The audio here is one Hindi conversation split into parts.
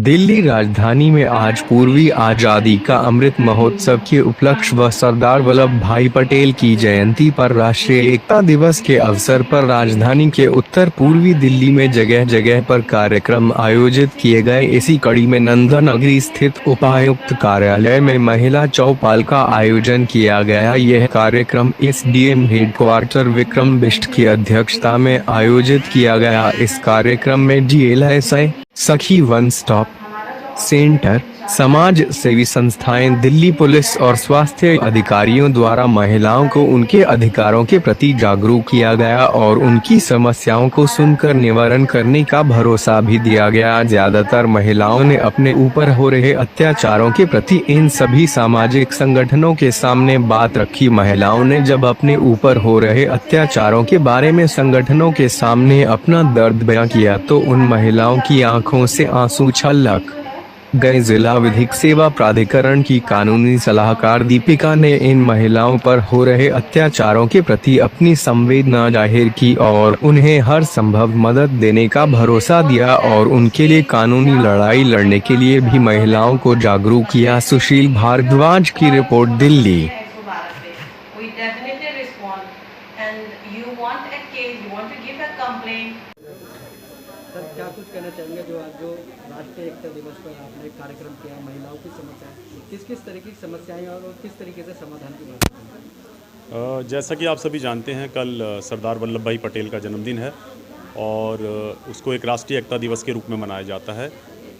दिल्ली राजधानी में आज पूर्वी आजादी का अमृत महोत्सव के उपलक्ष्य व सरदार वल्लभ भाई पटेल की जयंती पर राष्ट्रीय एकता दिवस के अवसर पर राजधानी के उत्तर पूर्वी दिल्ली में जगह जगह पर कार्यक्रम आयोजित किए गए। इसी कड़ी में नंदा नगरी स्थित उपायुक्त कार्यालय में महिला चौपाल का आयोजन किया गया। यह कार्यक्रम एसडीएम हेडक्वार्टर विक्रम बिष्ट की अध्यक्षता में आयोजित किया गया। इस कार्यक्रम में DLSI, सखी वन स्टॉप सेंटर, समाज सेवी संस्थाएं, दिल्ली पुलिस और स्वास्थ्य अधिकारियों द्वारा महिलाओं को उनके अधिकारों के प्रति जागरूक किया गया और उनकी समस्याओं को सुनकर निवारण करने का भरोसा भी दिया गया। ज्यादातर महिलाओं ने अपने ऊपर हो रहे अत्याचारों के प्रति इन सभी सामाजिक संगठनों के सामने बात रखी। महिलाओं ने जब अपने ऊपर हो रहे अत्याचारों के बारे में संगठनों के सामने अपना दर्द बयां किया तो उन महिलाओं की आंखों से आंसू छलक गए। जिला विधिक सेवा प्राधिकरण की कानूनी सलाहकार दीपिका ने इन महिलाओं पर हो रहे अत्याचारों के प्रति अपनी संवेदना जाहिर की और उन्हें हर संभव मदद देने का भरोसा दिया और उनके लिए कानूनी लड़ाई लड़ने के लिए भी महिलाओं को जागरूक किया। सुशील भारद्वाज की रिपोर्ट, दिल्ली। सर, क्या कुछ कहना चाहेंगे जो आज जो राष्ट्रीय एकता दिवस पर आपने कार्यक्रम किया, महिलाओं की समस्याएं, किस किस तरह की समस्याएं और किस तरीके से समाधान की बात करें? जैसा कि आप सभी जानते हैं, कल सरदार वल्लभ भाई पटेल का जन्मदिन है और उसको एक राष्ट्रीय एकता दिवस के रूप में मनाया जाता है।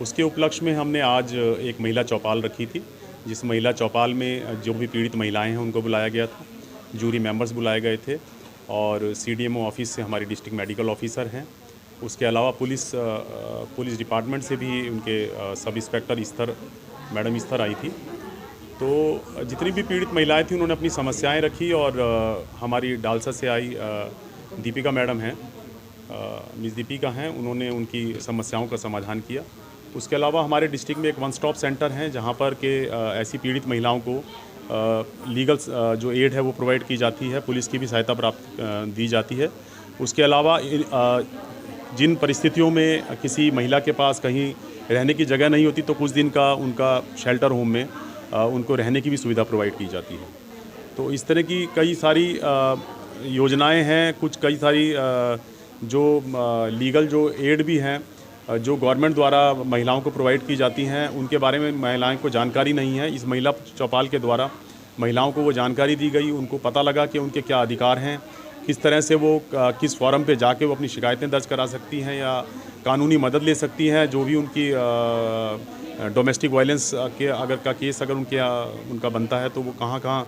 उसके उपलक्ष्य में हमने आज एक महिला चौपाल रखी थी, जिस महिला चौपाल में जो भी पीड़ित महिलाएं हैं उनको बुलाया गया था, जूरी मेंबर्स बुलाए गए थे और CDMO ऑफिस से हमारी डिस्ट्रिक्ट मेडिकल ऑफिसर हैं। उसके अलावा पुलिस डिपार्टमेंट से भी उनके सब इंस्पेक्टर स्तर मैडम स्तर आई थी। तो जितनी भी पीड़ित महिलाएं थीं उन्होंने अपनी समस्याएं रखी और हमारी डालसा से आई दीपिका मैडम हैं, मिस दीपिका हैं, उन्होंने उनकी समस्याओं का समाधान किया। उसके अलावा हमारे डिस्ट्रिक्ट में एक वन स्टॉप सेंटर हैं जहां पर के ऐसी पीड़ित महिलाओं को लीगल जो एड है वो प्रोवाइड की जाती है, पुलिस की भी सहायता प्राप्त दी जाती है। उसके अलावा जिन परिस्थितियों में किसी महिला के पास कहीं रहने की जगह नहीं होती तो कुछ दिन का उनका शेल्टर होम में उनको रहने की भी सुविधा प्रोवाइड की जाती है। तो इस तरह की कई सारी योजनाएं हैं, कई सारी जो लीगल जो एड भी हैं जो गवर्नमेंट द्वारा महिलाओं को प्रोवाइड की जाती हैं, उनके बारे में महिलाओं को जानकारी नहीं है। इस महिला चौपाल के द्वारा महिलाओं को वो जानकारी दी गई, उनको पता लगा कि उनके क्या अधिकार हैं, किस तरह से वो किस फॉरम पे जाके वो अपनी शिकायतें दर्ज करा सकती हैं या कानूनी मदद ले सकती हैं। जो भी उनकी डोमेस्टिक वायलेंस के अगर केस उनका बनता है तो वो कहाँ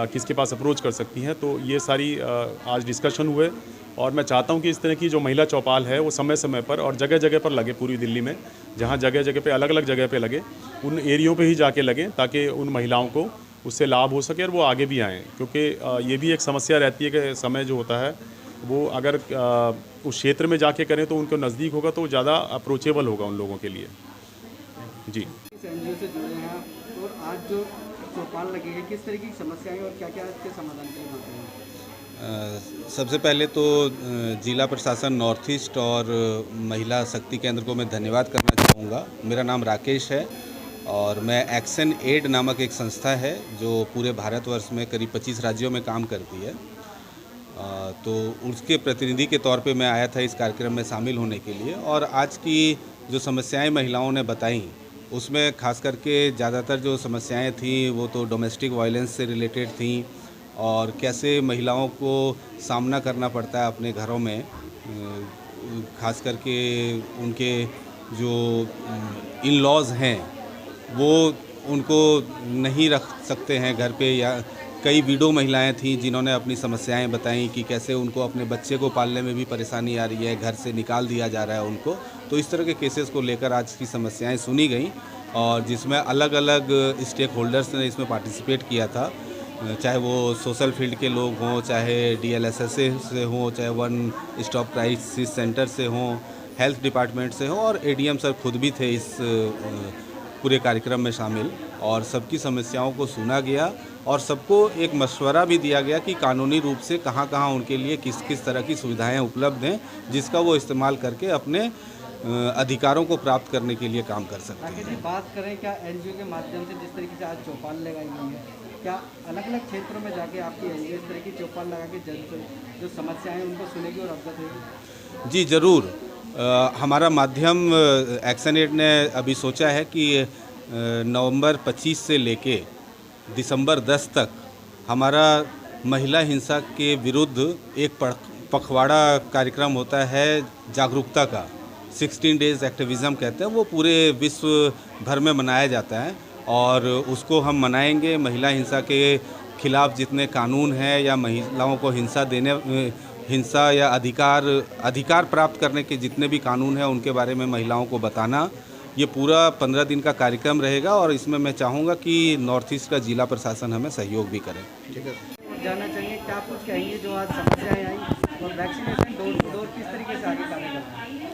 किसके पास अप्रोच कर सकती हैं। तो ये सारी आज डिस्कशन हुए और मैं चाहता हूँ कि इस तरह की जो महिला चौपाल है वो समय समय पर और जगह जगह पर लगे, पूरी दिल्ली में जहाँ जगह जगह पे अलग अलग जगह पे लगे, उन एरियो पे ही जाके लगे ताकि उन महिलाओं को उससे लाभ हो सके और वो आगे भी आएँ। क्योंकि ये भी एक समस्या रहती है कि समय जो होता है वो अगर उस क्षेत्र में जाके करें तो उनको नज़दीक होगा तो ज़्यादा अप्रोचेबल होगा उन लोगों के लिए। जी, इस NGO से जुड़े हैं और आज जो चौपाल लगी है, किस तरह की समस्याएं और क्या क्या इसके समाधान के लिए बात करें? सबसे पहले तो जिला प्रशासन नॉर्थ ईस्ट और महिला शक्ति केंद्र को मैं धन्यवाद करना चाहूँगा। मेरा नाम राकेश है और मैं एक्शन एड नामक एक संस्था है जो पूरे भारतवर्ष में करीब 25 राज्यों में काम करती है। तो उसके प्रतिनिधि के तौर पे मैं आया था इस कार्यक्रम में शामिल होने के लिए और आज की जो समस्याएं महिलाओं ने बताई उसमें खास करके ज़्यादातर जो समस्याएं थी वो तो डोमेस्टिक वायलेंस से रिलेटेड थी और कैसे महिलाओं को सामना करना पड़ता है अपने घरों में, खास करके उनके जो इन लॉज हैं वो उनको नहीं रख सकते हैं घर पे, या कई विडो महिलाएं थीं जिन्होंने अपनी समस्याएं बताई कि कैसे उनको अपने बच्चे को पालने में भी परेशानी आ रही है, घर से निकाल दिया जा रहा है उनको। तो इस तरह के केसेस को लेकर आज की समस्याएं सुनी गई और जिसमें अलग अलग स्टेक होल्डर्स ने इसमें पार्टिसिपेट किया था, चाहे वो सोशल फील्ड के लोग हों, चाहे DLSS से हों, चाहे वन स्टॉप क्राइसिस सेंटर से हों, हेल्थ डिपार्टमेंट से हों और ADM सर खुद भी थे इस पूरे कार्यक्रम में शामिल और सबकी समस्याओं को सुना गया और सबको एक मशवरा भी दिया गया कि कानूनी रूप से कहाँ कहाँ उनके लिए किस किस तरह की सुविधाएं उपलब्ध हैं जिसका वो इस्तेमाल करके अपने अधिकारों को प्राप्त करने के लिए काम कर सकते राकेश हैं। जी, बात करें क्या एनजीओ के माध्यम से जिस तरीके से आज चौपाल लगाई गई है, क्या अलग अलग क्षेत्रों में जाके आपकी एनजीओ इस तरह की चौपाल लगा के जो समस्याएं हैं उनको सुनेगी और अवगत होगी? जी ज़रूर। हमारा माध्यम एक्शन एड ने अभी सोचा है कि नवंबर 25 से लेके दिसंबर 10 तक हमारा महिला हिंसा के विरुद्ध एक पखवाड़ा कार्यक्रम होता है जागरूकता का, 16 डेज एक्टिविज़म कहते हैं, वो पूरे विश्व भर में मनाया जाता है और उसको हम मनाएंगे। महिला हिंसा के खिलाफ जितने कानून हैं या महिलाओं को हिंसा या अधिकार प्राप्त करने के जितने भी कानून हैं उनके बारे में महिलाओं को बताना, ये पूरा 15 दिन का कार्यक्रम रहेगा और इसमें मैं चाहूँगा कि नॉर्थ ईस्ट का जिला प्रशासन हमें सहयोग भी करे। ठीक है, जानना चाहिए क्या कुछ कहेंगे जो आज समस्याएं आई और वैक्सीनेशन डोर टू डोर किस तरीके से आगे कार्य कर रहा है?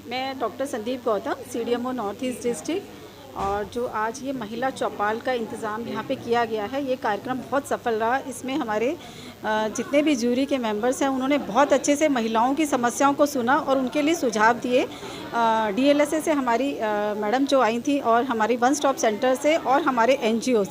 मैं doctor Sandeep Gautam, CDMO north east district, और जो आज ये महिला चौपाल का इंतज़ाम यहाँ पे किया गया है, ये कार्यक्रम बहुत सफल रहा। इसमें हमारे जितने भी जूरी के मेंबर्स हैं उन्होंने बहुत अच्छे से महिलाओं की समस्याओं को सुना और उनके लिए सुझाव दिए। डीएलएसए से हमारी मैडम जो आई थी और हमारी वन स्टॉप सेंटर से और हमारे एनजीओज़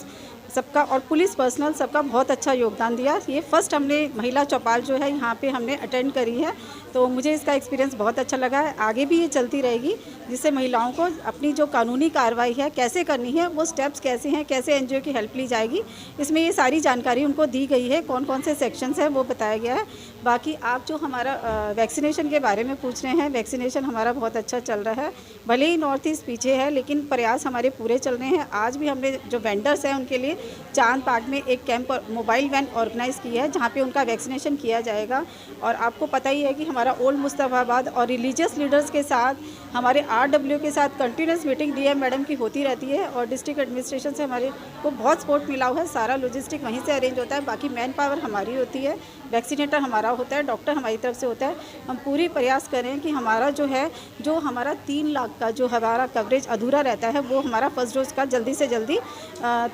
सबका और पुलिस पर्सनल सबका बहुत अच्छा योगदान दिया। ये फर्स्ट हमने महिला चौपाल जो है यहाँ पे हमने अटेंड करी है, तो मुझे इसका एक्सपीरियंस बहुत अच्छा लगा है। आगे भी ये चलती रहेगी, जिससे महिलाओं को अपनी जो कानूनी कार्रवाई है कैसे करनी है, वो स्टेप्स कैसे हैं, कैसे एनजीओ की हेल्प ली जाएगी, इसमें ये सारी जानकारी उनको दी गई है। कौन कौन से सेक्शंस हैं वो बताया गया है। बाकी आप जो हमारा वैक्सीनेशन के बारे में पूछ रहे हैं, वैक्सीनेशन हमारा बहुत अच्छा चल रहा है। भले ही नॉर्थ ईस्ट पीछे है लेकिन प्रयास हमारे पूरे चल रहे हैं। आज भी हमने जो वेंडर्स हैं उनके लिए चांद पार्क में एक कैंप मोबाइल वैन ऑर्गेनाइज़ किया है जहाँ पे उनका वैक्सीनेशन किया जाएगा। और आपको पता ही है कि हमारा ओल्ड मुस्तफ़ाबाद और रिलीजियस लीडर्स के साथ, हमारे आरडब्ल्यू के साथ कंटिन्यूस मीटिंग डीएम मैडम की होती रहती है और डिस्ट्रिक्ट एडमिनिस्ट्रेशन से हमारे को बहुत सपोर्ट मिला हुआ है। सारा लॉजिस्टिक वहीं से अरेंज होता है, बाकी मैन पावर हमारी होती है, वैक्सीनेटर हमारा होता है, डॉक्टर हमारी तरफ से होता है। हम पूरी प्रयास करें कि हमारा जो हमारा 3 लाख का जो हमारा कवरेज अधूरा रहता है वो हमारा फर्स्ट डोज का जल्दी से जल्दी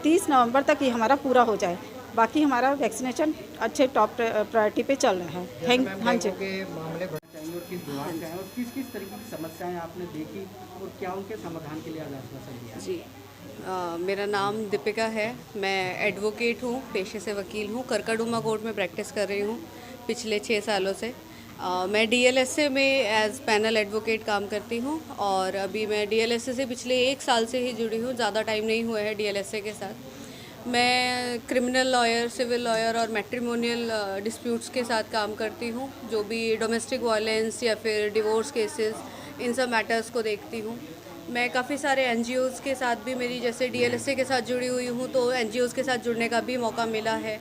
30 नवंबर तक ये हमारा पूरा हो जाए। बाकी हमारा वैक्सीनेशन अच्छे टॉप प्रायोरिटी पे चल रहा है। हाँ जी, मामले बढ़ जाएंगे और किस विभाग का है और किस किस तरीके की समस्याएं आपने देखी और क्या उनके समाधान के लिए आज आश्वासन दिया? जी, मेरा नाम दीपिका है। मैं एडवोकेट हूँ, पेशे से वकील हूँ। करकड़ुमा कोर्ट में प्रैक्टिस कर रही हूँ पिछले 6 सालों से। मैं डीएलएसए में एज पैनल एडवोकेट काम करती हूँ और अभी मैं डीएलएसए से पिछले 1 साल से ही जुड़ी हूँ, ज़्यादा टाइम नहीं हुआ है डीएलएसए के साथ। मैं क्रिमिनल लॉयर, सिविल लॉयर और मैट्रिमोनियल डिस्प्यूट्स के साथ काम करती हूँ, जो भी डोमेस्टिक वायलेंस या फिर डिवोर्स केसेस, इन सब मैटर्स को देखती हूँ। मैं काफ़ी सारे एनजीओज़ के साथ भी मेरी जैसे डीएलएसए के साथ जुड़ी हुई हूँ, तो एनजीओज़ के साथ जुड़ने का भी मौका मिला है।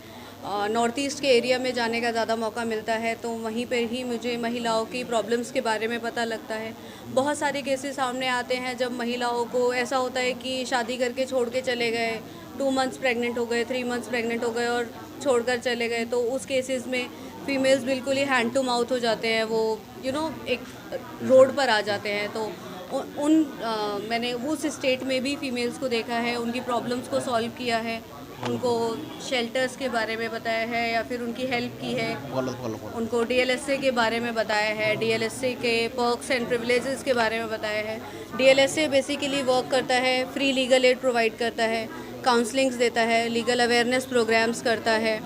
नॉर्थ ईस्ट के एरिया में जाने का ज़्यादा मौका मिलता है, तो वहीं पर ही मुझे महिलाओं की प्रॉब्लम्स के बारे में पता लगता है। बहुत सारे केसेस सामने आते हैं जब महिलाओं को ऐसा होता है कि शादी करके छोड़ के चले गए, 2 मंथ्स प्रेग्नेंट हो गए, 3 मंथ्स प्रेग्नेंट हो गए और छोड़कर चले गए, तो उस केसेस में फीमेल्स बिल्कुल ही हैंड टू माउथ हो जाते हैं, वो एक रोड पर आ जाते हैं। तो मैंने उस स्टेट में भी फीमेल्स को देखा है, उनकी प्रॉब्लम्स को सॉल्व किया है, उनको शेल्टर्स के बारे में बताया है या फिर उनकी हेल्प की है, उनको डीएलएसए के बारे में बताया है, डीएलएसए के पर्क्स एंड प्रिविलेजेस के बारे में बताया है। डीएलएसए बेसिकली वर्क करता है, फ्री लीगल एड प्रोवाइड करता है, काउंसलिंग्स देता है, लीगल अवेयरनेस प्रोग्राम्स करता है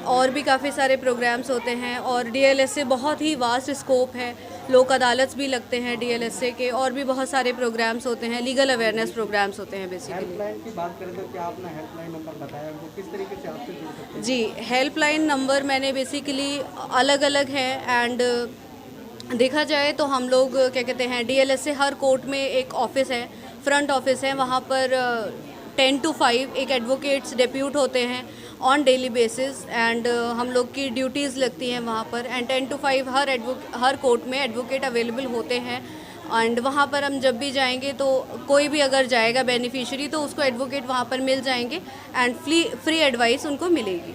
और भी काफ़ी सारे प्रोग्राम्स होते हैं। और डीएलएसए बहुत ही वास्ट स्कोप है, लोक अदालत भी लगते हैं डीएलएसए के, और भी बहुत सारे प्रोग्राम्स होते हैं, लीगल अवेयरनेस प्रोग्राम्स होते हैं बेसिकली। हेल्पलाइन की बात करें तो क्या आपने हेल्पलाइन नंबर बताया, वो किस तरीके से आपसे जुड़ सकते हैं? जी, हेल्पलाइन नंबर मैंने बेसिकली अलग अलग है एंड देखा जाए तो हम लोग क्या कहते हैं, डीएलएसए हर कोर्ट में एक ऑफिस है, फ्रंट ऑफिस है, वहाँ पर 10 to 5 एक एडवोकेट्स डेप्यूट होते हैं ऑन डेली बेसिस एंड हम लोग की ड्यूटीज़ लगती हैं वहाँ पर। एंड 10 to 5 हर कोर्ट में एडवोकेट अवेलेबल होते हैं एंड वहाँ पर हम जब भी जाएंगे तो कोई भी अगर जाएगा बेनिफिशियरी तो उसको एडवोकेट वहाँ पर मिल जाएंगे एंड फ्री एडवाइस उनको मिलेगी।